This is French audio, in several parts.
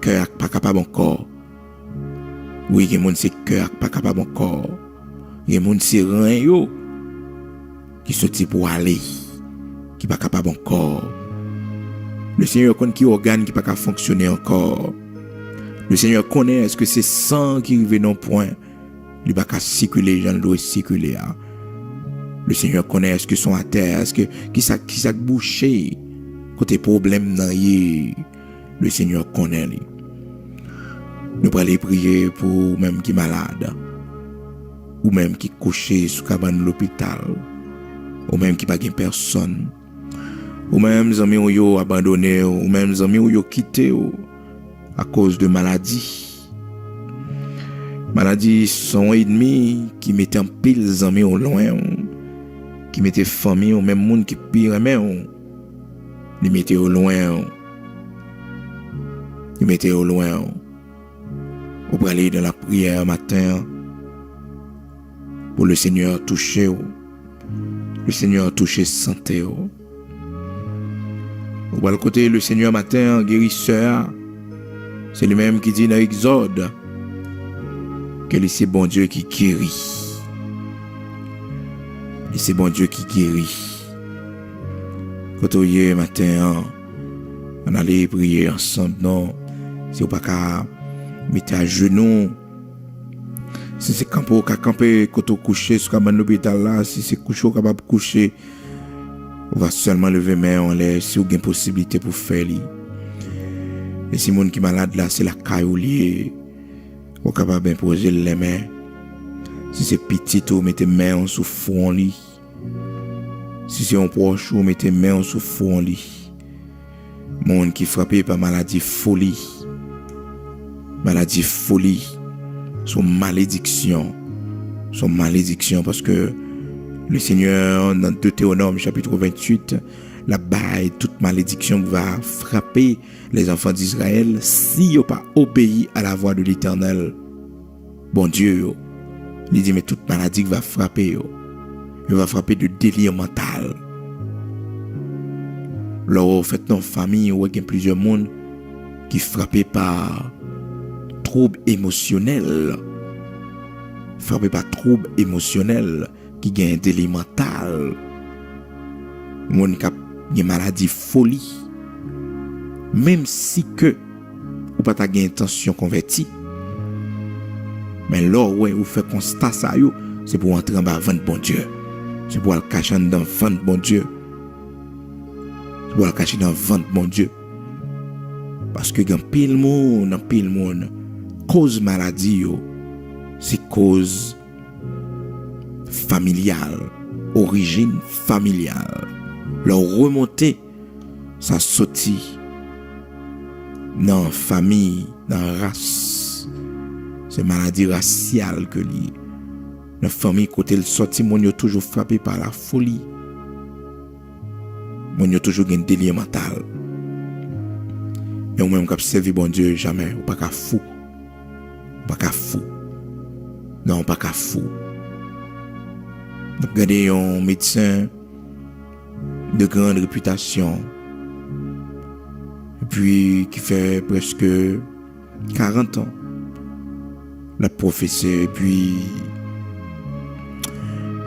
cœur pas capable encore. Oui, gen moun c'est cœur pas capable encore. Gen moun c'est rein yo qui sorti pour aller, qui pas capable encore. Le Seigneur connaît qui organe qui pas capable fonctionner encore. Le Seigneur connaît est-ce que c'est sang qui arrive non point, il pas capable circuler, j'en doit circuler. Le Seigneur connaît est-ce que son à terre, est-ce que qui ça bouché côté problème nan yé. Le Seigneur connaît lui. Nous allons aller prier pour même qui malade, ou même qui couché sous cabane l'hôpital, ou même qui pas gen personne, ou même amis ou yo abandonné, ou même amis ou yo quitté à cause de maladie. Maladie sont ennemis qui mettent en pile amis au loin, qui mettent famille ou même monde qui pire mais les mettez au loin. Ils mettez au loin. Vous pouvez aller dans la prière matin pour le Seigneur toucher. Le Seigneur toucher santé. Vous pouvez côté le Seigneur matin guérisseur. C'est lui-même qui dit dans Exode que c'est bon Dieu qui guérit. Et c'est bon Dieu qui guérit. Quand on y est matin, on allait prier ensemble. Non, si vous pas qu'à mettre à genoux, si c'est camper quand on coucher sur l'hôpital là, si c'est coucher capable de coucher, on va seulement lever main en l'air si vous avez une possibilité pour faire. Et si moun qui malade là, c'est la caille ou capable d'imposer les mains. Si c'est petit, vous mettez main sous front lit. Si c'est un proche, vous mettez main sous front lit. Moun qui frappé par maladie folie. Maladie folie. Son malédiction parce que le Seigneur dans Deutéronome chapitre 28 la baille toute malédiction va frapper les enfants d'Israël si ils n'ont pas obéi à la voix de l'Éternel. Bon Dieu, il dit mais toute maladie va frapper, il va frapper de délire mental. Là, fait dans famille où il y a plusieurs monde qui frappé par troubles émotionnels, qui gagne un délire mental. Monde qui a une maladie folie, même si que ou pas ta intention convertie, mais là ouais ou fait constat ça yo, c'est pour entrer en bas vent bon Dieu, c'est pour le cacher dans vent bon Dieu, c'est pour le cacher dans vent bon Dieu, parce que dans pile monde cause maladie yo, c'est cause familiale, origine familiale. Leur remonter, ça sorti dans la famille, dans la race. C'est maladie raciale que lié. Dans la famille, côté le sorti, mon yo toujours frappé par la folie. Mon yo toujours un délire mental. Et ou même qui servi bon Dieu jamais, ou pas qu'à fou. Non, pas qu'à fou. Regardez un médecin de grande réputation, et puis qui fait presque 40 ans, la professeur, et puis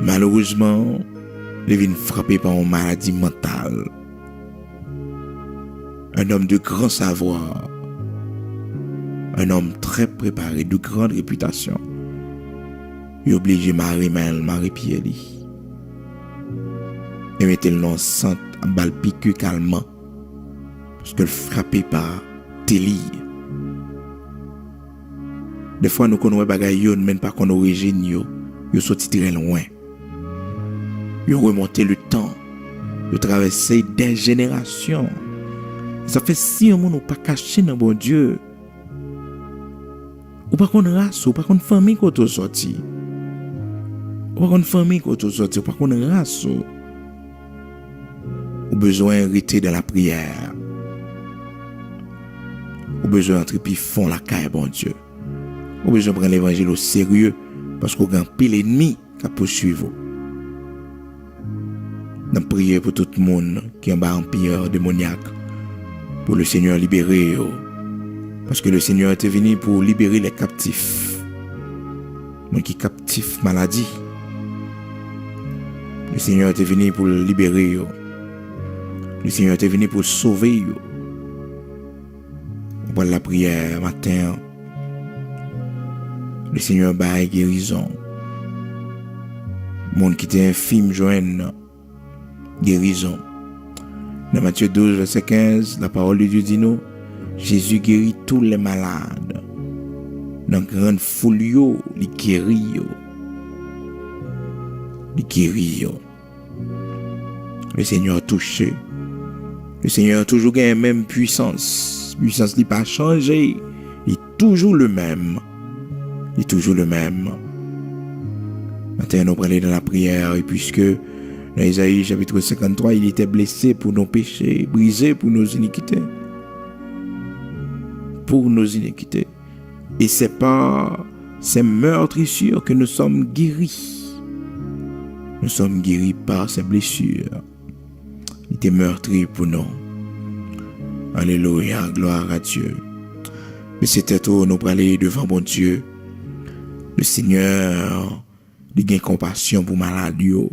malheureusement, il vient frappé par une maladie mentale. Un homme de grand savoir, un homme très préparé, de grande réputation. Il est obligé de marier Pierre. Et mettez le nom sainte à balle piqûre calmement. Parce que le frappé par délire. Des fois, nous connaissons des choses, même pas qu'on origine, ils sont très loin. Ils ont remonté le temps. Ils ont traversé des générations. Ça fait si on n'a pas caché dans bon Dieu. Ou pas qu'on race, ou pas qu'on famille qu'on est sorti. Ou pas qu'on famille qu'on est sorti, ou pas qu'on race. Ou besoin d'arrêter dans la prière. Ou besoin d'entrer puis fond la caille, bon Dieu. Ou besoin de prendre l'évangile au sérieux parce qu'on a un pile ennemi qui a poursuivre. Nous prions pour tout le monde qui est en bas empire démoniaque. Pour le Seigneur libérer. Parce que le Seigneur était venu pour libérer les captifs. Moi qui captif maladie. Le Seigneur était venu pour libérer. Le Seigneur était venu pour sauver. On parle de la prière matin. Le Seigneur baille guérison. Monde qui était infime joigne guérison. Dans Matthieu 12, verset 15, la parole de Dieu dit nous, Jésus guérit tous les malades. Dans grande foule, il guérit. Il guérit. Le Seigneur a touché. Le Seigneur a toujours gagné la même puissance. Puissance n'est pas changé. Il est toujours le même. Il est toujours le même. Maintenant, nous prenons dans la prière, et puisque dans Isaïe chapitre 53, il était blessé pour nos péchés, brisé pour nos iniquités. Pour nos iniquités. Et c'est par ces meurtrissures que nous sommes guéris. Nous sommes guéris par ces blessures. Il était meurtri pour nous. Alléluia, gloire à Dieu. Mais c'était tout, nous aller devant bon Dieu. Le Seigneur, il a compassion pour malade. Il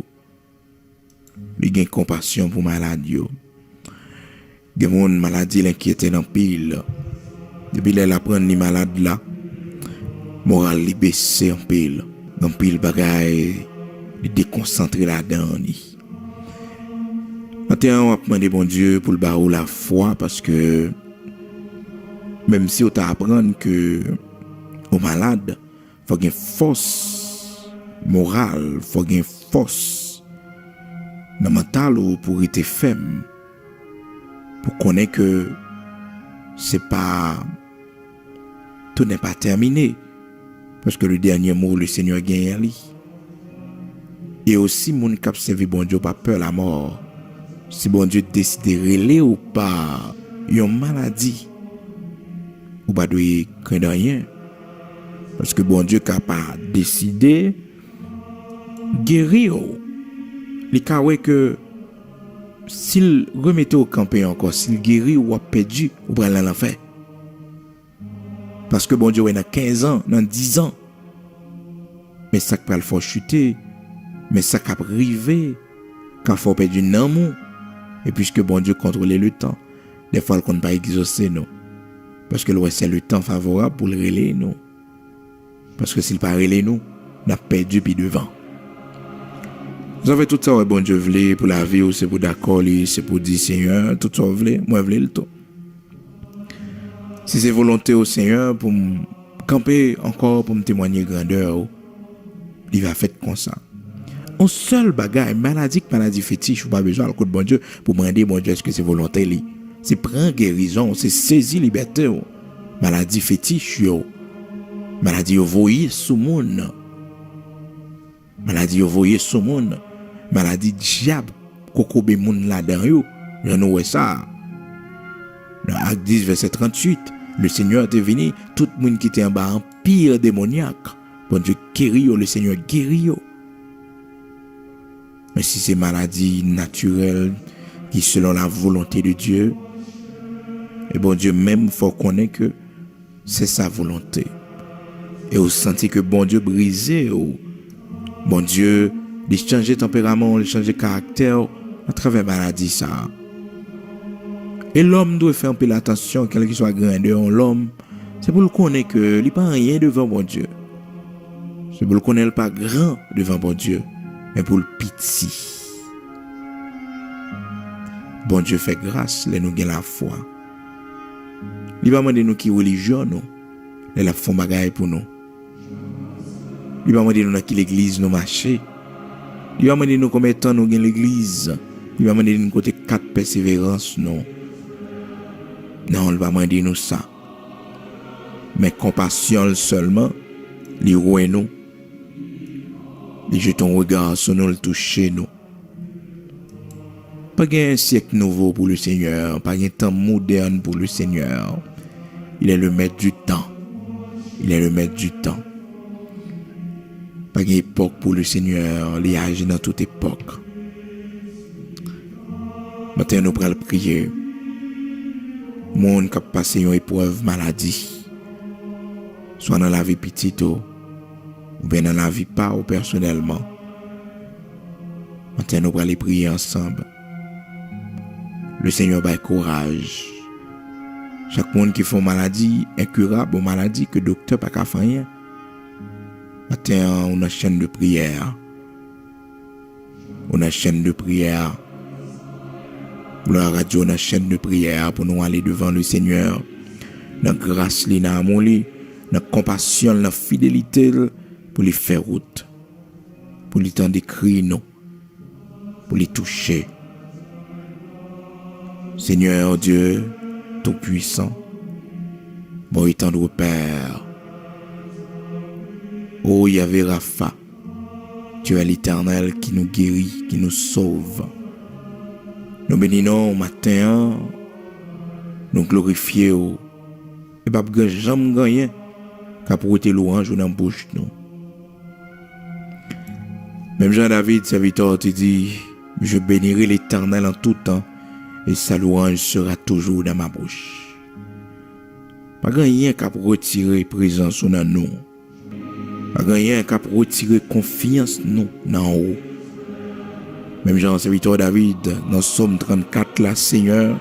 a compassion pour malade. Il y a des maladies l'inquiétaient dans pile. Depuis qu'elle apprend les malades là, moral li baissé en pile. Dans pile bagaille, il déconcentré là-dedans. Maintenant, on va demander bon Dieu pour le barreau la foi parce que même si on t'apprend que aux malades, il faut qu'il y ait force morale, il faut qu'il y ait force dans le mental ou pour être ferme, pour connaître que c'est pas tout n'est pas terminé parce que le dernier mot le Seigneur gagne lui. Et aussi mon cap servi bon Dieu pas peur la mort. Si bon Dieu décide de relayer ou pas une maladie, ou pas de craindre rien. Parce que bon Dieu capable décider guérir. Il cas que s'il remettait au campé encore, s'il guérit ou a perdu, ou prend l'enfer. Parce que bon Dieu dans 15 ans, dans 10 ans. Mais ça peut le faire chuter, mais ça peut arriver quand faut perdre une amour. Et puisque bon Dieu contrôle le temps, des fois qu'on ne peut pas exaucer nous. Parce que c'est le temps favorable pour le relayer nous. Parce que s'il ne relayer nous, on a perdu puis devant. Vous avez tout ça, bon Dieu voulait pour la vie, ou c'est pour d'accord, c'est pour dire Seigneur, tout ça vous voulez, moi voulez le tout. Si c'est volonté au Seigneur pour me camper encore, pour me témoigner grandeur, il va faire comme ça. Un seul bagage, maladie fétiche, ou pas besoin, de bon Dieu, pour demander, bon Dieu, est-ce que c'est volonté, c'est prendre guérison, c'est saisir liberté, maladie fétiche, maladie voyée sous monde, maladie voyée sous monde, maladie diable, kokobe monde là-dedans, j'en vois ça. Dans Acte 10, verset 38, le Seigneur est venu, tout le monde qui était en bas, en pire démoniaque, bon Dieu guérit, le Seigneur guérit. Mais si c'est maladie naturelle qui selon la volonté de Dieu, et bon Dieu même faut connaître que c'est sa volonté. Et vous sentez que bon Dieu brisé, bon Dieu il change tempérament, il change caractère à travers maladie ça. Et l'homme doit faire un peu l'attention, quel qu'il soit grandeur, l'homme, c'est pour le connaître que il n'y a pas rien devant bon Dieu. C'est pour le connaître pas grand devant bon Dieu. Mais pour le petit. Bon Dieu fait grâce, les nous gagne la foi. Il va demander nous qui religion nous, les la font bagaille pour nous. Il va demander nous qui l'église nous marcher. Il va demander nous combien de temps nous gagne l'église. Il va demander nous côté 4 persévérance non. Non, il va demander nous ça. Mais compassion seulement, les rouer nous. Et je ton regard sur nous, le toucher nous. Pas un siècle nouveau pour le Seigneur, pas un temps moderne pour le Seigneur. Il est le maître du temps. Il est le maître du temps. Pas une époque pour le Seigneur, il agit dans toute époque. Maintenant, nous prenons prier. Monde qui a passé une épreuve maladie. soit dans la vie petite ou bien dans la vie pas ou personnellement. Maintenant, nous allons aller prier ensemble. Le Seigneur baille courage. Chaque monde qui fait une maladie incurable, une maladie que le docteur n'a pas fait rien. Maintenant, on a une chaîne de prière. On a une chaîne de prière. La radio, on a une chaîne de prière pour nous aller devant le Seigneur. Dans la grâce, dans l'amour, dans la compassion, dans la fidélité, pour les faire route. Pour les temps d'écrire, non. Pour les toucher. Seigneur Dieu, Tout-Puissant, bon et tendre Père, ô Yahvé Rapha, tu es l'Éternel qui nous guérit, qui nous sauve. Nous bénissons au matin, nous glorifions, et pas jamais gagner, car pour tes louanges dans la bouche nous. Même Jean-David, serviteur, te dit, je bénirai l'Éternel en tout temps, et sa louange sera toujours dans ma bouche. Pas rien qu'à retirer présence dans nous. Pas rien qu'à retirer confiance nous dans haut. Même Jean serviteur David, dans Somme 34, là, Seigneur,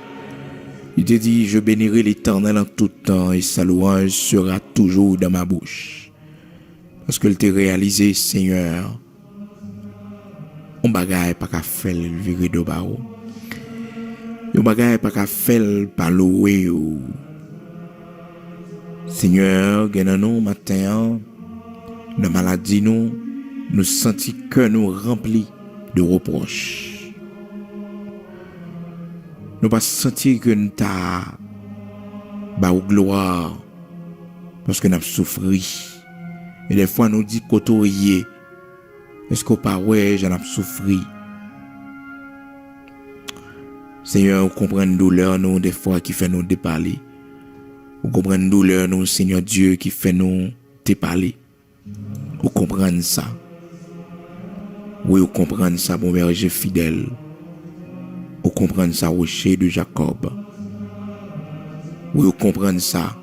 il te dit, je bénirai l'Éternel en tout temps et sa louange sera toujours dans ma bouche. Parce que il t'a réalisé, Seigneur, on bagaille pas qu'à faire le virer de barreau. On bagaille pas qu'à faire par louer. Seigneur, gagne nous matin, la maladie nous sentis que nous remplis de reproches. Nous pas sentir que nous t'a ba gloire parce que nous avons souffert. Et des fois nous dit côtoyer. Est-ce qu'on pas ouais, j'en ai souffert. Seigneur, vous comprenez la douleur nous des fois qui fait nous déparler. Vous comprenez la douleur nous, Seigneur Dieu, qui fait nous déparler. Vous comprenez ça. Oui, vous comprenez ça, bon berger fidèle. Vous comprenez ça, rocher de Jacob. Oui, vous comprenez ça.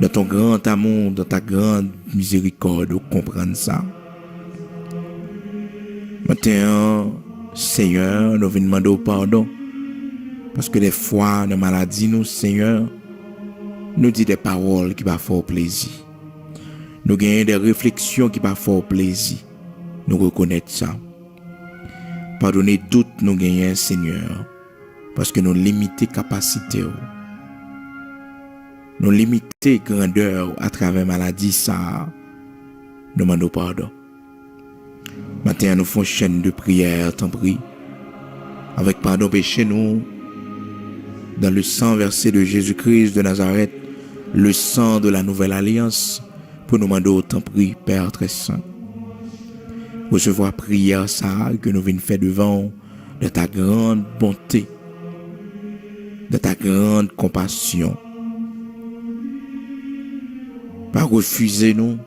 Dans ton grand amour, dans ta grande miséricorde, vous comprenez ça. Maintenant, Seigneur, nous venons demander pardon. Parce que des fois, dans la maladie, nous, Seigneur, nous disons des paroles qui ne font pas plaisir. Nous gagnons des réflexions qui ne font pas plaisir. Nous reconnaissons ça. Pardonnez toutes nous gagnons, Seigneur, parce que nous limitons capacité. Nous limitons grandeur à travers la maladie, ça. Nous demandons pardon. Maintenant, nous faisons chaîne de prière, t'en prie. Avec pardon péché, nous, dans le sang versé de Jésus-Christ de Nazareth, le sang de la nouvelle alliance, pour nous demander, t'en prie, Père très saint. Recevoir prière, ça, que nous venons faire devant, de ta grande bonté, de ta grande compassion. Pas refuser nous,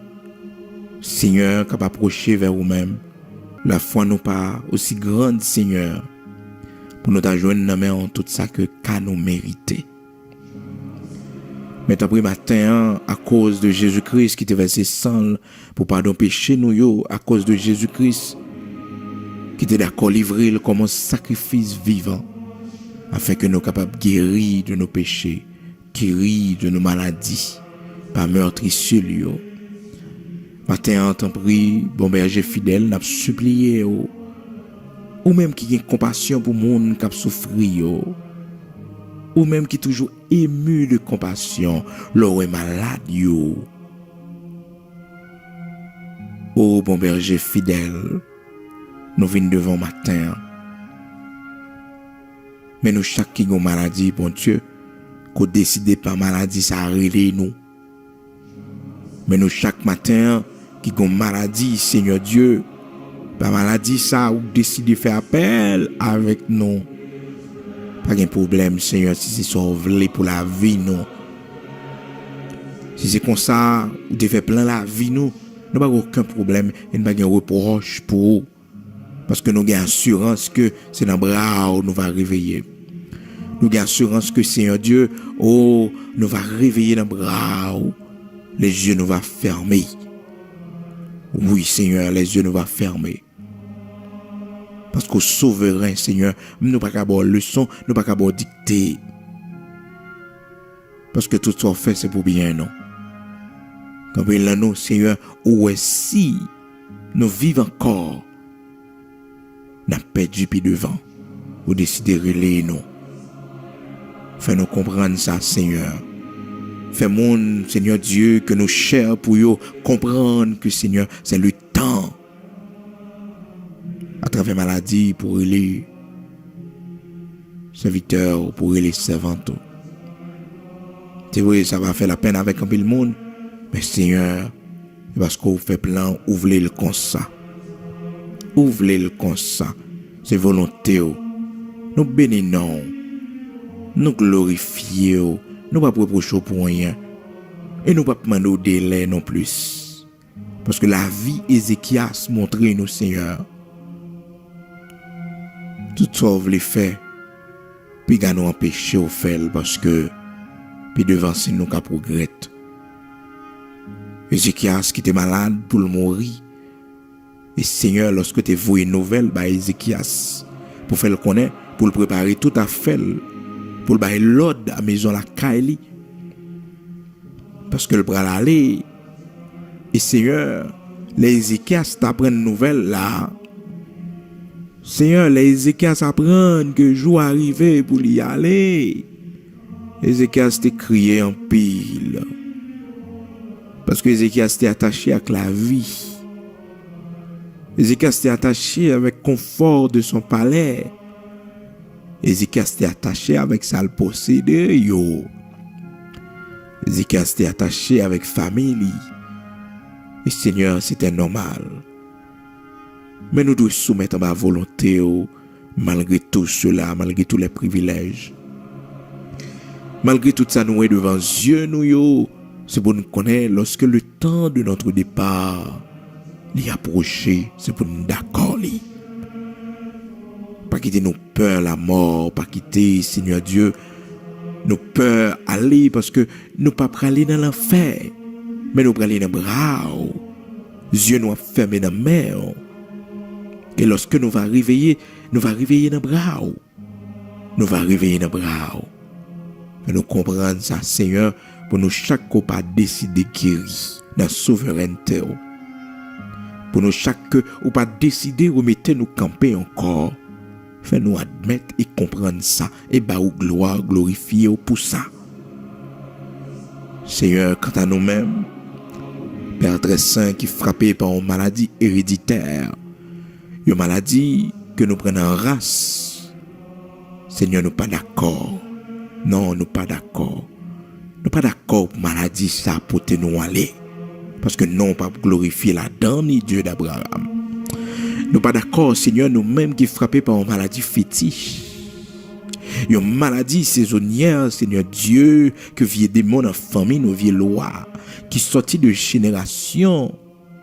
Seigneur, qu'à approcher vers vous-même. La foi nous pas aussi grande, Seigneur, pour nous joindre dans main en tout ça que qu'à nous mériter. Mais après matin, à cause de Jésus-Christ qui te versé sang pour pardon péché nous yo, à cause de Jésus-Christ qui te d'accord livré comme un sacrifice vivant, afin que nous soyons capables de guérir de nos péchés, guérir de nos maladies, par meurtrissure yo. Matin, en t'en prie, bon berger fidèle, n'a supplié ou même qui a compassion pour monde qui a souffert, ou même qui est toujours ému de compassion, l'or est malade yo. Oh bon berger fidèle, nous venons devant matin. Mais nous chaque qui a une maladie, bon Dieu, qu'on décide par maladie, ça arrête nous. Mais nous chaque matin qui a une maladie, Seigneur Dieu, par maladie, ça, ou décide de faire appel avec nous. Pas de problème, Seigneur, si c'est sauvé pour la vie, non. Si c'est comme ça, ou tu fais plein la vie, nous n'avons aucun problème, et nous n'avons pas de reproche pour vous. Parce que nous avons assurance que c'est dans le bras où nous va réveiller. Nous avons assurance que Seigneur Dieu, nous va réveiller dans le bras. les yeux nous va fermer. Oui, Seigneur, les yeux nous va fermer. Parce qu'au souverain, Seigneur, nous pas qu'à avoir leçon, nous pas qu'à avoir dicter. Parce que tout ce qu'on fait, c'est pour bien, non? Quand il a nous, Seigneur, où est si nous vivons encore, n'a perdu puis devant, ou décider de relayer nous. Fais-nous comprendre ça, Seigneur. Fais-nous, Seigneur Dieu, que nous chers pour nous comprendre que, Seigneur, c'est le temps. À travers maladie, pour les serviteurs, pour les servantes. C'est vrai, ça va faire la peine avec un peu le monde. Mais Seigneur, parce qu'on fait plein, ouvrez le comme ça. Ouvrez le comme ça. C'est volonté. Nous bénissons. Nous glorifions. Nous ne pas reprocher pour rien. Et nous ne pas demander au délai non plus. Parce que la vie Ézéchias montre nous, Seigneur. Tout ça, vous voulez faire. Puis nous empêcher au faire parce que puis devant c'est nous qui progressent. Ézéchias qui était malade pour le mourir. Et Seigneur, lorsque tu vois une nouvelle, bah Ézéchias, pour faire le connaître, pour le préparer tout à fait, pour le bailler l'ordre à la maison la Kaili. Parce que le bras l'aller. Et Seigneur, les Ézéchias t'apprennent une nouvelle là. Seigneur, les Ézéchias apprennent que le jour arrivé pour y aller. Ézéchias t'est crié en pile. Parce que Ézéchias t'est attaché avec la vie. Ézéchias t'est attaché avec le confort de son palais. Ézéchias t'est attaché avec sa possédé, yo. Ézéchias t'est attaché avec famille. Et Seigneur, c'était normal. Mais nous devons soumettre à ma volonté, malgré tout cela, malgré tous les privilèges. Malgré tout ça, nous sommes devant Dieu, nous, c'est pour nous connaître lorsque le temps de notre départ l'y approché, c'est pour nous d'accord. Pas quitter nos peurs, la mort, pas quitter, Seigneur Dieu, nos peurs aller parce que nous pas aller dans l'enfer, mais nous aller dans le bras. Dieu nous a fermé dans la mer. Et lorsque nous va réveiller dans le bras. Nous va réveiller dans le bras. Et nous comprendre ça, Seigneur, pour nous chaque coup pas décider guérir dans la souveraineté. Pour nous chaque ou pas décider remettre nous camper encore. Fais-nous admettre et comprendre ça. Et bah ou gloire, glorifier pour ça. Seigneur, quant à nous-mêmes, Père très saint qui frappé par une maladie héréditaire, une maladie que nous prenons en race. Seigneur, nous pas d'accord. Non, nous pas d'accord. Nous pas d'accord pour maladie ça pour nous aller. Parce que non, pas glorifier la dernière Dieu d'Abraham. Nous pas d'accord, Seigneur, nous-mêmes qui frappés par une maladie fétiche. Une maladie saisonnière, Seigneur Dieu, que vieux démons en famille, nos vieilles lois, qui sortit de génération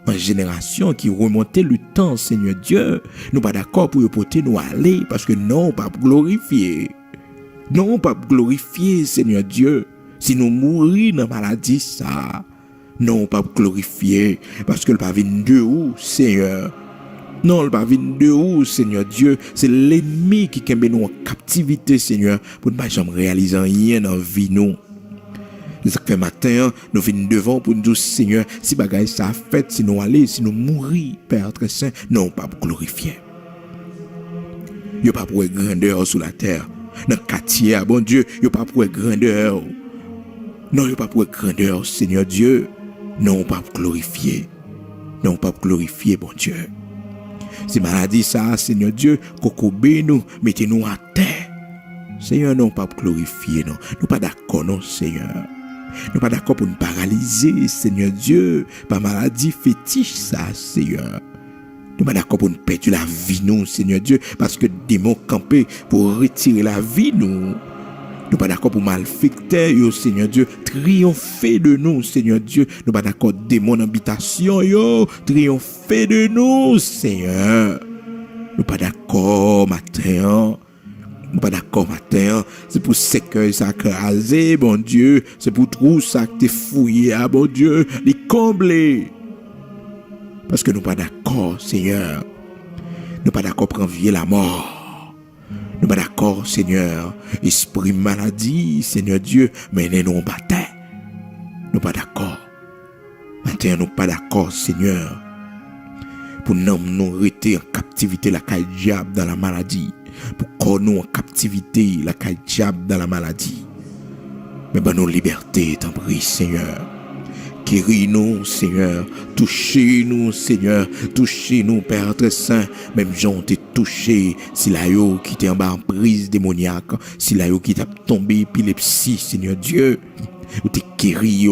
en génération, qui remontait le temps, Seigneur Dieu. Nous pas d'accord pour porter nous aller, parce que non, pas glorifier. Non, pas glorifier, Seigneur Dieu. Si nous mourir dans la maladie, ça. Non, pas glorifier. Parce que le pas vient de où, Seigneur. Non, le pas vient de où, Seigneur Dieu. C'est l'ennemi qui kembe nous en captivité, Seigneur. Pour ne pas jamais réaliser rien dans la vie, nous. C'est ça que fait matin, nous venons devant pour nous dire, Seigneur, si bagaille ça a fait, si nous allons, si nous mourir, Père très saint, non, pas glorifier. Il n'y a pas pour grandeur sur la terre. Dans le quartier, bon Dieu, il n'y a pas pour grandeur. Non, il n'y a pas pour grandeur, Seigneur Dieu. Non, pas pour glorifier. Non, pas pour glorifier, bon Dieu. Si maladie ça, Seigneur Dieu, kokobé nous, mettez-nous à terre. Seigneur, non, pas pour glorifier, non. Nous pas d'accord, non, Seigneur. Nous pas d'accord pour nous paralyser, Seigneur Dieu, par maladie fétiche ça, Seigneur. Nous pas d'accord pour nous perdre la vie, nous, Seigneur Dieu, parce que démons campés pour retirer la vie, nous. Nous pas d'accord pour malfecter, yo, Seigneur Dieu, triompher de nous, Seigneur Dieu. Nous pas d'accord démons d'habitation, yo, triompher de nous, Seigneur. Nous pas d'accord, matin. Nous pas d'accord matin, c'est pour cercueil ça crasé, bon Dieu, c'est pour trou ça que t'es fouillé, ah bon Dieu, les combler. Parce que nous pas d'accord, Seigneur. Nous pas d'accord pour envier la mort. Nous pas d'accord, Seigneur. Esprit maladie, Seigneur Dieu, menez-nous en bataille. Nous pas d'accord. Matin, nous pas d'accord, Seigneur. Pour nous rester en captivité la caille diable dans la maladie. Pour qu'on nous en captivité la caille diable dans la maladie. Mais ben nos libertés, t'en prie, Seigneur. Guéris-nous, Seigneur. Touchez-nous, Seigneur. Touchez-nous, Père très saint. Même Jean t'est touché. Si la yo qui t'est en bas en prise démoniaque. Si la yo qui t'a tombé épilepsie, Seigneur Dieu. Ou t'es guéri,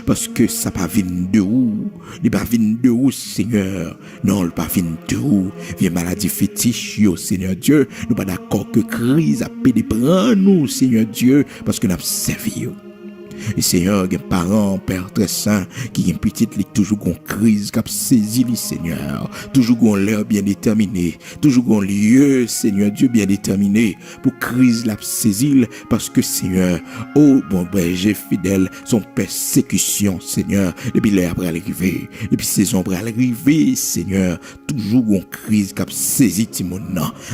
parce que ça pas vient de où? Il pas vient de où, Seigneur? Non, il pas vient de où? Viens maladie fétiche, yo, Seigneur Dieu. Nous pas d'accord que crise a pédé prendre nous, Seigneur Dieu, parce que nous avons servi, yo. Et Seigneur, il y a un parent, Père très saint, qui est petite, qui toujours une crise, qui a saisi le Seigneur. Toujours un l'heure bien déterminé. Toujours un lieu, Seigneur Dieu, bien déterminé. Pour crise, la saisi, parce que Seigneur, oh, bon berger fidèle, son persécution, Seigneur, depuis l'heure après arriver, depuis saison après arriver, Seigneur, toujours une crise qui a saisi Timon.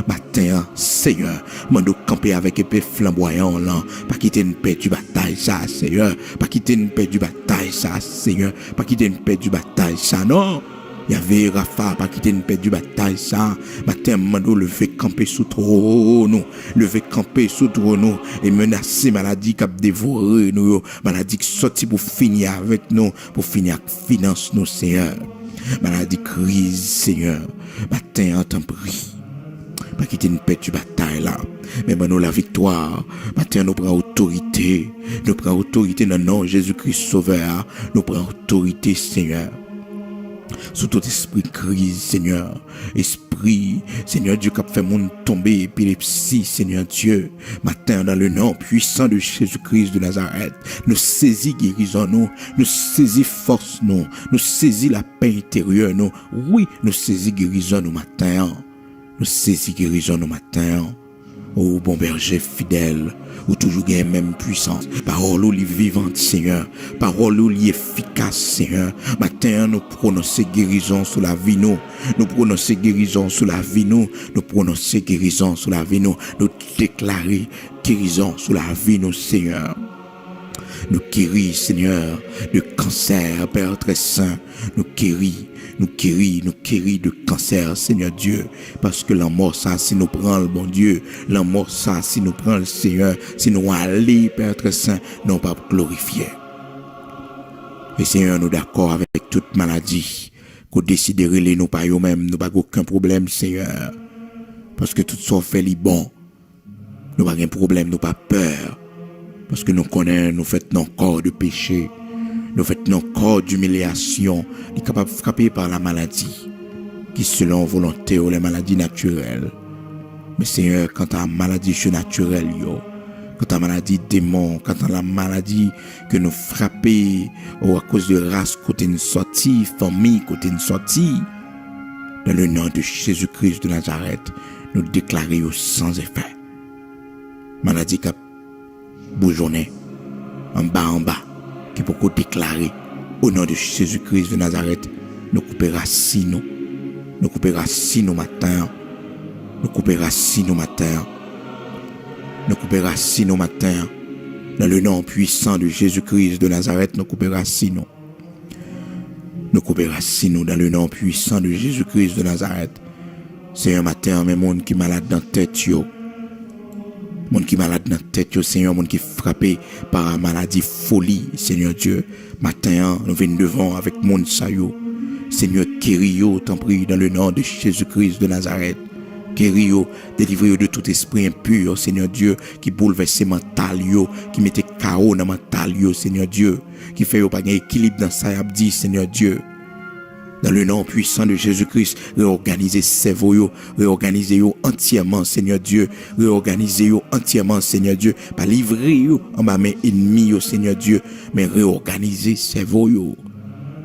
Matin, Seigneur, mando camper avec épée flamboyant, là, pas quitter une paix du bataille, ça, Seigneur. Pas quitter une paix du bataille, ça, Seigneur. Pas quitter une paix du bataille, ça, non. Il y avait Rafa, pas quitter une paix du bataille, ça. Matin, mando, lever camper sous trône, lever camper sous trône, et menacer maladie qui a dévoré nous, maladie qui sorti pour finir avec nous, pour finir avec finance nous, Seigneur. Maladie crise, Seigneur. Matin, en t'en prie. Pas quitter une paix du bataille là. Mais ben nous la victoire. Matin nous prenons autorité. Nous prenons autorité dans le nom de Jésus-Christ Sauveur. Nous prenons autorité, Seigneur. Sous tout esprit de crise, Seigneur. Esprit, Seigneur Dieu, qui a fait mon tomber épilepsie, Seigneur Dieu. Matin, dans le nom puissant de Jésus-Christ de Nazareth, nous saisis guérison, nous saisis force, nous saisis la paix intérieure, nous. Oui, nous saisis guérison, nous, matin. Nous saisis guérison, nous, matin. Oh, bon berger fidèle, ou toujours gagne même puissance. Parole ou li vivante, Seigneur. Parole ou li efficace, Seigneur. Matin, nous prononçons guérison sur la vie, nous. Nous prononçons guérison sur la vie, nous. Nous prononçons guérison sur la vie, nous. Nous déclarer guérison sur la vie, nous, Seigneur. Nous guéris, Seigneur, de cancer, Père très saint. Nous guéris de cancer, Seigneur Dieu. Parce que la mort, ça, si nous prenons le bon Dieu, la mort, ça, si nous prenons le Seigneur, si nous allons, Père très saint, non pas glorifier. Et Seigneur, nous d'accord avec toute maladie, qu'on décide de relayer nous par nous-mêmes, nous pas aucun problème, Seigneur. Parce que tout ça fait les bon. Nous pas de problème, nous pas peur. Parce que nous connaissons, nous faisons nos corps de péché. Nous faisons nos corps d'humiliation. Nous sommes capables de frapper par la maladie. Qui selon volonté ou les maladies naturelles. Mais Seigneur, quand tu as maladie naturelle, quand tu as maladie démon, quand tu as la maladie que nous frappons à cause de race côté une sortie, famille côté une sortie, dans le nom de Jésus-Christ de Nazareth, nous déclarons sans effet. Maladie qui a bourgeonné en bas, qui peut déclarer au nom de Jésus-Christ de Nazareth, nous couper racines, nous couper racines matin, nous couper racines matin, nous couper racines matin, dans le nom puissant de Jésus-Christ de Nazareth, nous couper racines, nous couper racines dans le nom puissant de Jésus-Christ de Nazareth. C'est un matin, mais monde qui est malade dans la tête, monde qui est malade dans la tête, Seigneur, monde qui est frappé par la maladie folie, Seigneur Dieu. Matin, nous venons devant avec monde sayo. Seigneur, guéris-yo, t'en prie, dans le nom de Jésus-Christ de Nazareth. Guéris-yo, délivrez-yo de tout esprit impur, Seigneur Dieu, qui bouleverse mental, qui mette chaos dans mental, Seigneur Dieu, qui fait pas d'équilibre dans sa abdi, Seigneur Dieu. Dans le nom puissant de Jésus-Christ, réorganisez cerveau, réorganisez-yo entièrement, Seigneur Dieu. Réorganisez-yo entièrement, Seigneur Dieu. Pas livrer en bas mes ennemis, Seigneur Dieu, mais réorganisez cerveau.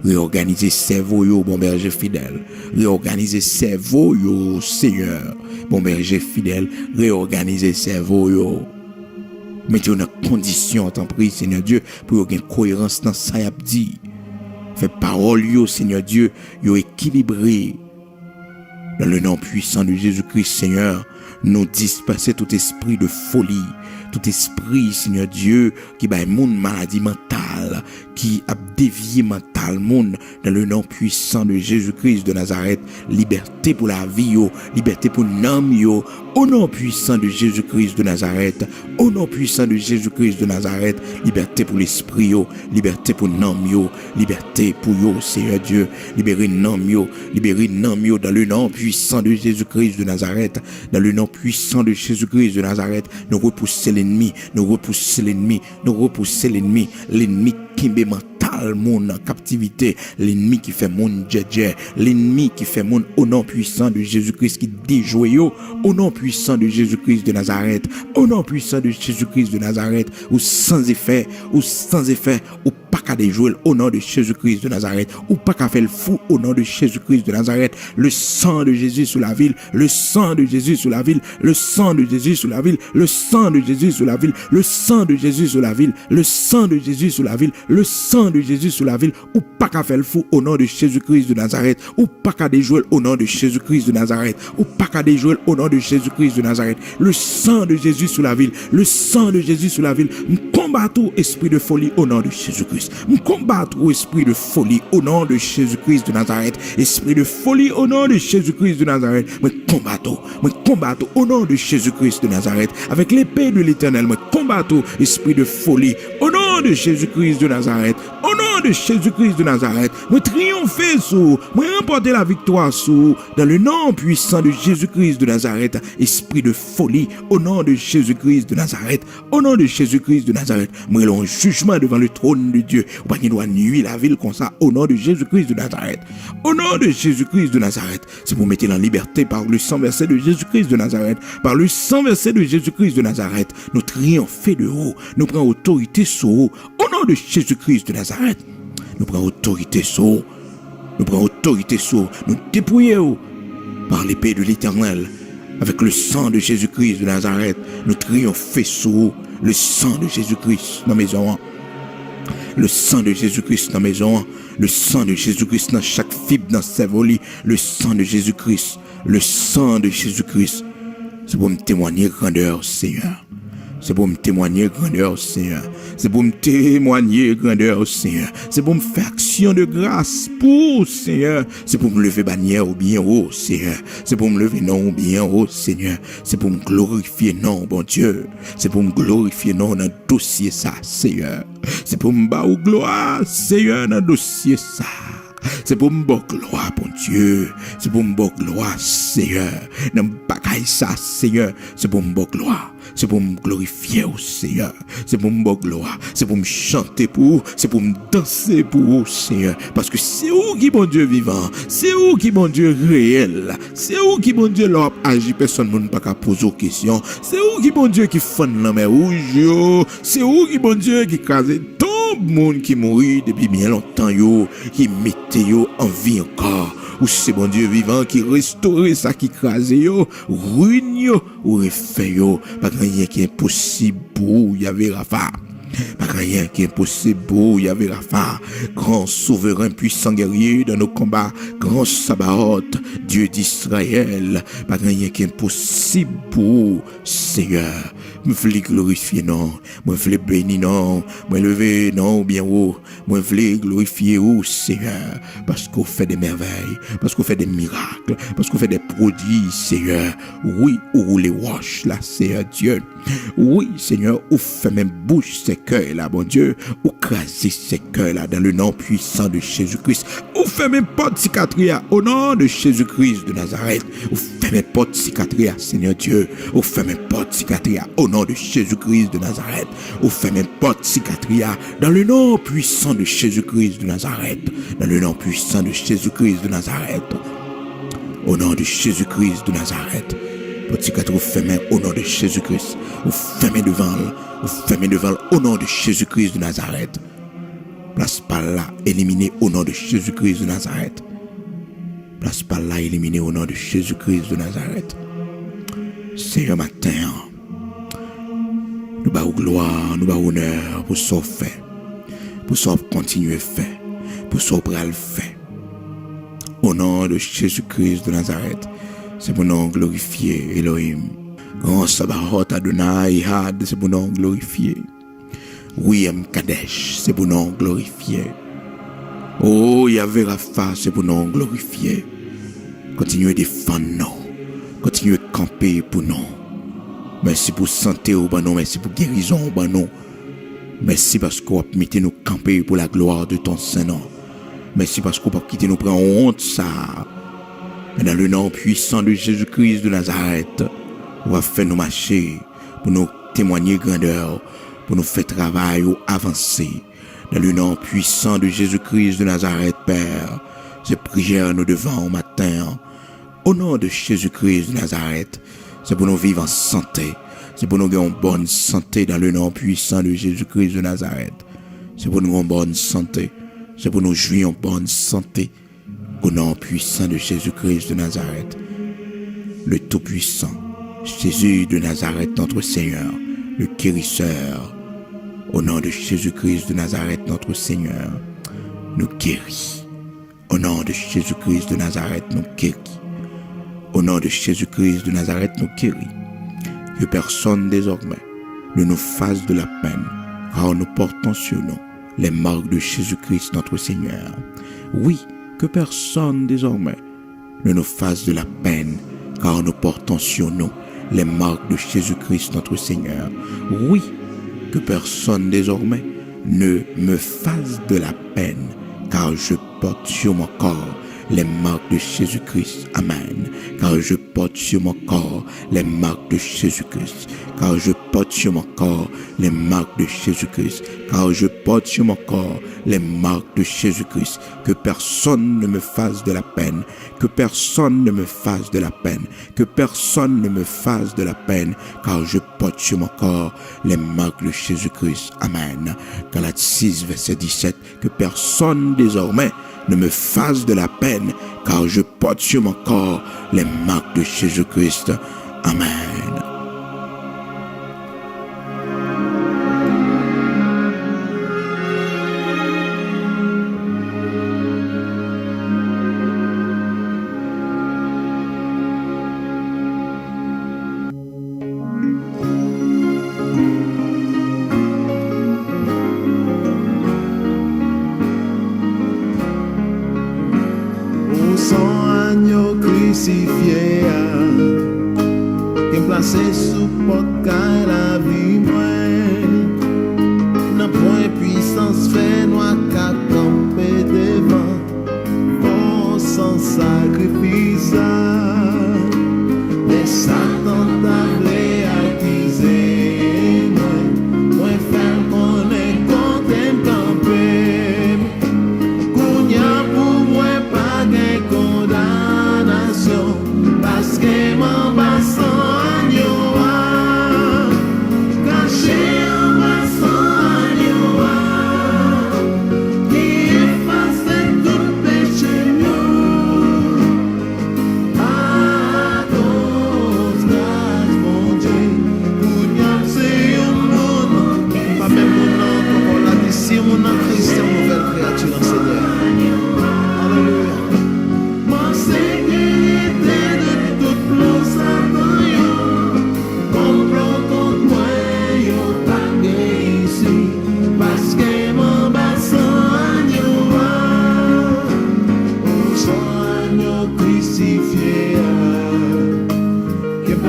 Réorganiser cerveau, yo, bon berger fidèle. Réorganiser cerveau, yo, Seigneur. Bon berger fidèle. Réorganiser cerveau, yo. Mettez une condition, en tant prie, Seigneur Dieu, pour qu'il y ait une cohérence dans ça, y a dit. Fait parole, yo, Seigneur Dieu, yo équilibré. Dans le nom puissant de Jésus-Christ, Seigneur, nous disperser tout esprit de folie, tout esprit, Seigneur Dieu, qui bat monde maladie mentale, qui a dévié mental monde, dans le nom puissant de Jésus-Christ de Nazareth, liberté pour la vie, yo, liberté pour l'âme, yo, au nom puissant de Jésus-Christ de Nazareth, au nom puissant de Jésus-Christ de Nazareth, liberté pour l'esprit, yo, liberté pour l'âme, yo, liberté pour yo, Seigneur Dieu, libérer l'âme, yo, dans le nom puissant de Jésus-Christ de Nazareth, dans le nom puissant de Jésus-Christ de Nazareth, nous repoussons l'ennemi, l'ennemi qui met mental monde en captivité, l'ennemi qui fait monde djedje, l'ennemi qui fait monde au nom puissant de Jésus-Christ qui déjoué yo, au nom puissant de Jésus-Christ de Nazareth, au nom puissant de Jésus-Christ de Nazareth, ou sans effet, ou pas qu'à déjouer au nom de Jésus-Christ de Nazareth, ou pas qu'à faire le fou au nom de Jésus-Christ de Nazareth, le sang de Jésus sur la ville, le sang de Jésus sur la ville, le sang de Jésus sur la ville, le sang de Jésus sur la ville, le sang de Jésus sur la ville, le sang de Jésus sur la ville, le sang de Jésus sur la ville, ou pas qu'à faire le fou au nom de Jésus-Christ de Nazareth, ou pas qu'à déjouer au nom de Jésus-Christ de Nazareth, ou pas qu'à déjouer au nom de Jésus-Christ de Nazareth, le sang de Jésus sur la ville, le sang de Jésus sur la ville, combat tout esprit de folie au nom de Jésus-Christ, combat tout esprit de folie au nom de Jésus-Christ de Nazareth, esprit de folie au nom de Jésus-Christ de Nazareth, combat tout au nom de Jésus-Christ de Nazareth, avec l'épée de l'Éternel, combat tout esprit de folie au nom de Jésus-Christ de Nazareth, au nom de Jésus-Christ de Nazareth, triompher sous, remporter la victoire sous, dans le nom puissant de Jésus-Christ de Nazareth, esprit de folie au nom de Jésus-Christ de Nazareth, au nom de Jésus-Christ de Nazareth, en jugement devant le trône de Dieu, ou pas qu'il doit nuire la ville comme ça, au nom de Jésus-Christ de Nazareth, au nom de Jésus-Christ de Nazareth, c'est pour mettre en liberté par le sang versé de Jésus-Christ de Nazareth, par le sang versé de Jésus-Christ de Nazareth, nous triompher de haut, nous prenons autorité sur haut, au nom de Jésus-Christ de Nazareth, nous prenons autorité sur haut, nous dépouillons par l'épée de l'Éternel, avec le sang de Jésus-Christ de Nazareth, nous triompher sur le sang de Jésus-Christ dans mes maisons, le sang de Jésus-Christ dans mes maisons, le sang de Jésus-Christ dans chaque fibre dans cerveau, le sang de Jésus-Christ, c'est pour me témoigner grandeur, Seigneur. C'est pour me témoigner grandeur, Seigneur. C'est pour me témoigner grandeur, Seigneur. C'est pour me faire action de grâce pour, Seigneur. C'est pour me lever bannière ou bien haut, Seigneur. C'est pour me lever non ou bien haut, Seigneur. C'est pour me glorifier non, bon Dieu. C'est pour me glorifier non dans le dossier ça, Seigneur. C'est pour me battre gloire, Seigneur, dans le dossier ça. C'est pour me battre gloire, bon Dieu. C'est pour me battre gloire, Seigneur. Dans le bagaille ça, Seigneur. C'est pour me battre gloire. C'est pour me glorifier au Seigneur. C'est pour me battre gloire. C'est pour me chanter pour vous. C'est pour me danser pour vous, Seigneur. Parce que c'est vous qui bon Dieu vivant. C'est vous qui bon Dieu réel. C'est vous qui bon Dieu leur agit. Personne ne peut pas poser aux questions. C'est vous qui bon Dieu qui fonde la mer rouge. C'est vous qui bon Dieu qui crase tout le monde qui mourit depuis bien longtemps, yo, qui mettait yo en vie encore. Ou c'est bon Dieu vivant qui restaure ça qui crase yo, ruine yo, ou refait yo. Pas rien qui est impossible pour Yahvé Rapha. Pas rien qui est impossible pour Yahvé Rapha. Grand souverain puissant guerrier dans nos combats, grand Sabaoth, Dieu d'Israël. Pas rien qui est impossible pour Seigneur. Me voulais glorifier non, me voulais bénir non, me lever non bien haut, me voulais glorifier au Seigneur, parce qu'on fait des merveilles, parce qu'on fait des miracles, parce qu'on fait des prodiges, Seigneur. Oui, ou les wash là, Seigneur Dieu. Oui, Seigneur, ou fait même bouche ces cœurs là, bon Dieu, ou craser ces cœurs là dans le nom puissant de Jésus-Christ. Ou fait même pas de cicatrice au nom de Jésus-Christ de Nazareth. Ou fait même pas de cicatrice, Seigneur Dieu. Ou fait même pas de cicatrice au nom de Jésus-Christ de Nazareth. Ou fait même pas de cicatrice dans le nom puissant de Jésus-Christ de Nazareth. Dans le nom puissant de Jésus-Christ de Nazareth. Au nom de Jésus-Christ de Nazareth. Petit quatre, vous fermez au nom de Jésus-Christ. Vous fermez devant au nom de Jésus-Christ de Nazareth. Place par là, éliminé au nom de Jésus-Christ de Nazareth. Place par là, éliminé au nom de Jésus-Christ de Nazareth. Seigneur, matin, nous bavons gloire, nous bavons honneur pour ce qu'on fait, pour ce qu'on continue à faire, pour ce qu'on va le faire. Au nom de Jésus-Christ de Nazareth, c'est pour nous glorifier, Elohim. Grand Sabaoth Adonai Had, c'est pour nous glorifier. Oui, Kadesh, c'est pour nous glorifier. Oh, Yahvé Rapha, c'est pour nous glorifier. Continuez à défendre nous. Continuez à camper pour nous. Merci pour santé au banon, merci pour guérison au banon. Merci parce qu'on va mettre nous camper pour la gloire de ton Saint-Nom. Merci parce qu'on va quitter nous prendre honte ça. Mais dans le nom puissant de Jésus-Christ de Nazareth, on va faire nous marcher pour nous témoigner grandeur, pour nous faire travail ou avancer. Dans le nom puissant de Jésus-Christ de Nazareth, Père, ces prières nous devant au matin. Au nom de Jésus-Christ de Nazareth, c'est pour nous vivre en santé. C'est pour nous avoir une bonne santé dans le nom puissant de Jésus-Christ de Nazareth. C'est pour nous avoir une bonne santé. C'est pour nous jouir en bonne santé. Au nom puissant de Jésus-Christ de Nazareth. Le Tout-Puissant, Jésus de Nazareth, notre Seigneur, le guérisseur. Au nom de Jésus-Christ de Nazareth, notre Seigneur, nous guérit. Au nom de Jésus-Christ de Nazareth, nous guérit. Au nom de Jésus-Christ de Nazareth, nous guérit. Que personne désormais ne nous fasse de la peine, car nous portons sur nous les marques de Jésus-Christ, notre Seigneur. Oui, que personne désormais ne nous fasse de la peine, car nous portons sur nous les marques de Jésus-Christ, notre Seigneur. Oui, que personne désormais ne me fasse de la peine, car je porte sur mon corps les marques de Jésus-Christ. Amen. Car je porte sur mon corps les marques de Jésus-Christ. Car je porte sur mon corps les marques de Jésus-Christ. Car je porte sur mon corps les marques de Jésus-Christ. Que personne ne me fasse de la peine. Que personne ne me fasse de la peine. Que personne ne me fasse de la peine. Car je porte sur mon corps les marques de Jésus-Christ. Amen. Galates 6, verset 17. Que personne désormais ne me fasse de la peine, car je porte sur mon corps les marques de Jésus-Christ. Amen. Crucifié, qui placé sous porte la vie moi, n'a point puissance fait noir qu'à camper devant, oh sans sacrifice, les Satan t'avait accusé, moi faire qu'on est content camper, qu'on y a pour moi pas gain condamnation. Parce que mon bassin agneau caché en bassin agneau qui efface tout péché nous à cause grâce mon Dieu pour nous c'est un monde pas même mon nom comme on l'a dit si mon nom Christ est une nouvelle créature en Seigneur. Alléluia. Mon Seigneur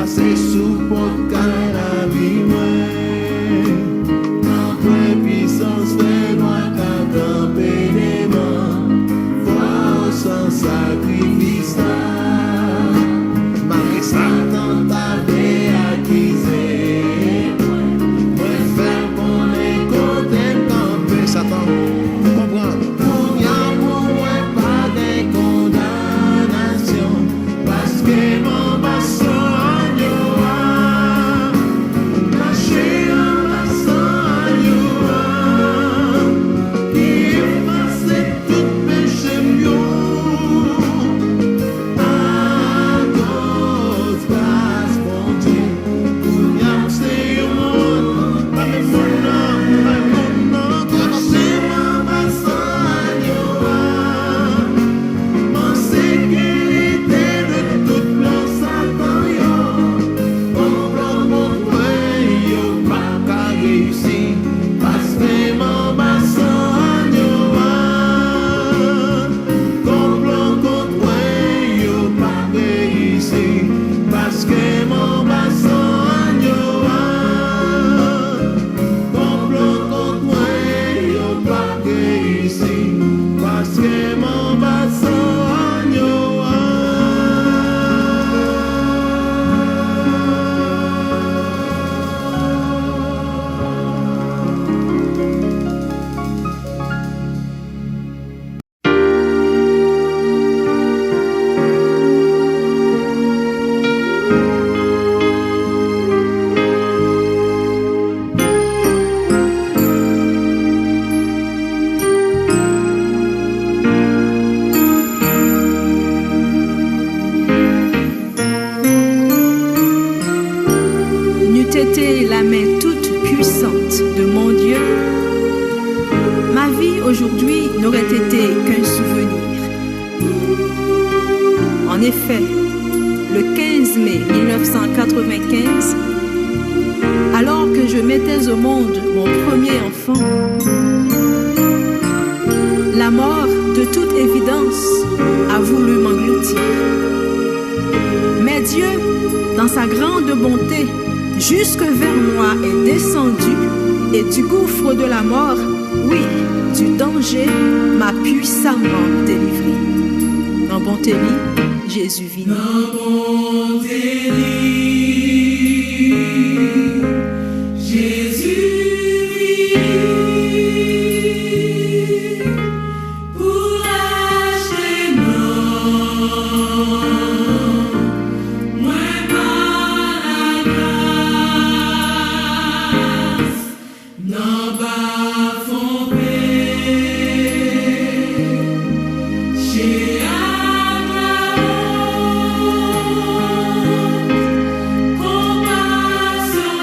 c'est sous porte la vie en pleine puissance fait noir qu'à camper des mains foi sans sacrifice malgré Satan t'avait accusé moi faire qu'on est content camper Satan comprendre pour y a pour moi pas de condamnation parce que mon bassin vie aujourd'hui n'aurait été qu'un souvenir. En effet, le 15 mai 1995, alors que je mettais au monde mon premier enfant, la mort, de toute évidence, a voulu m'engloutir. Mais Dieu, dans sa grande bonté, jusque vers moi est descendu et du gouffre de la mort, oui, du danger, m'a puissamment délivré. En bonté, Jésus vit. En bonté, Jésus vit. Pour acheter moi par la grâce, non pas fond chez compassion.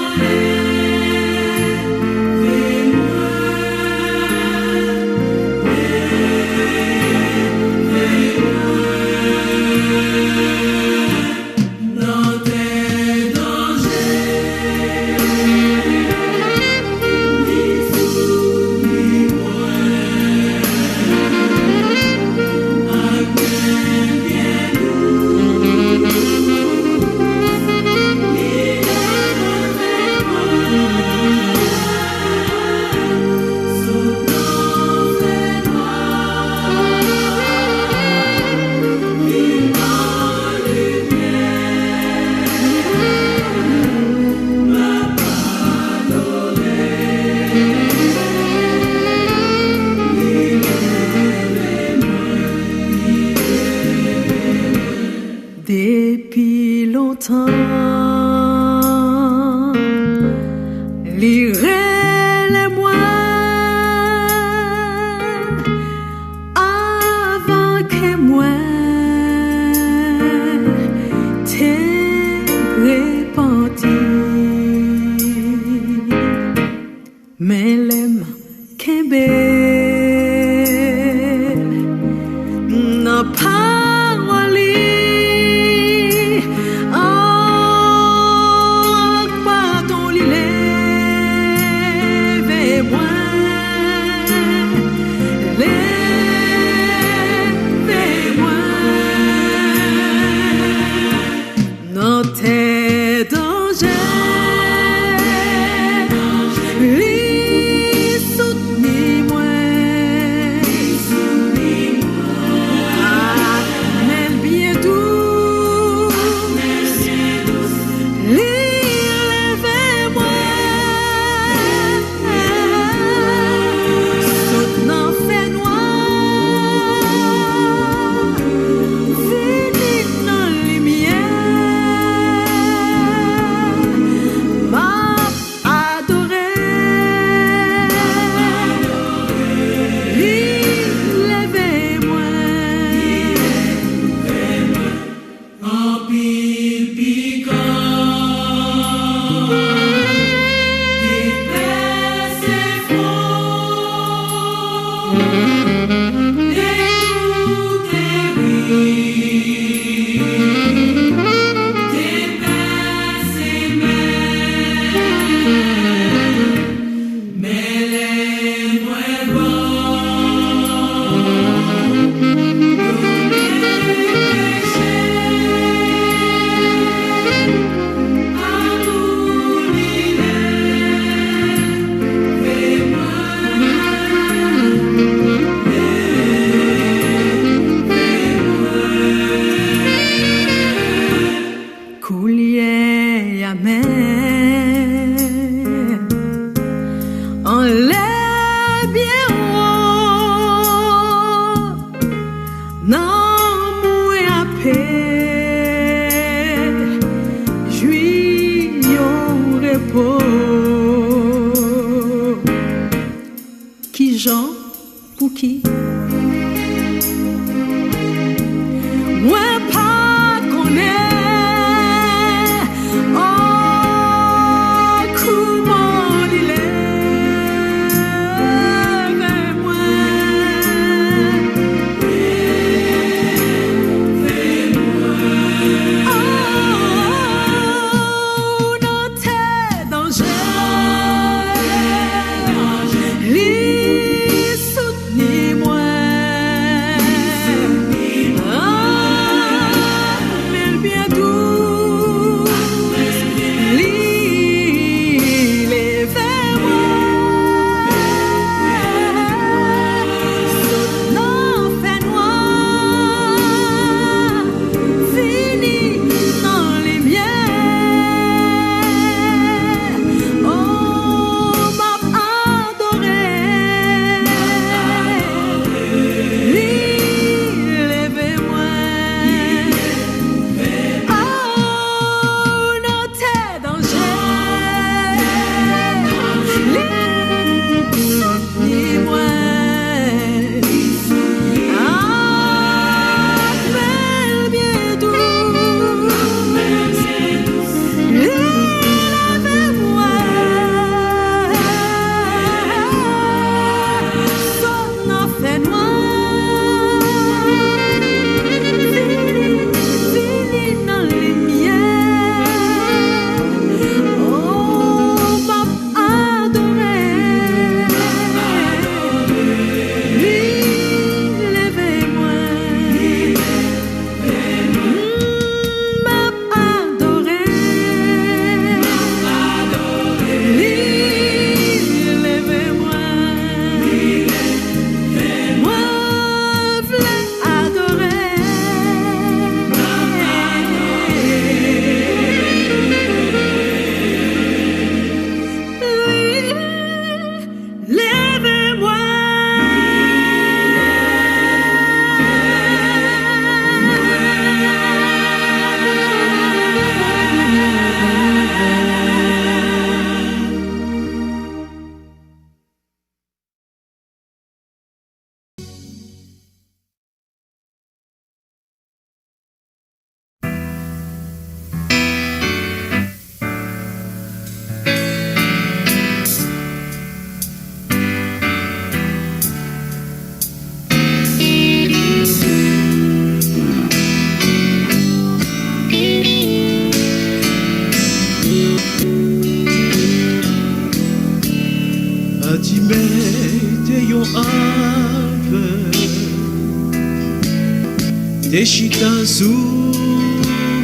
T'es chita sous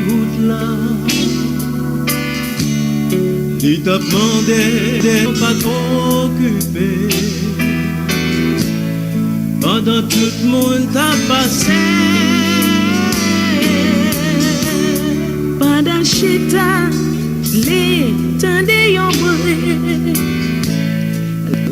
route là. Il t'a demandé de pas trop occupé. Pendant tout le monde t'a passé. Pendant chita, les tendez yon brûlé.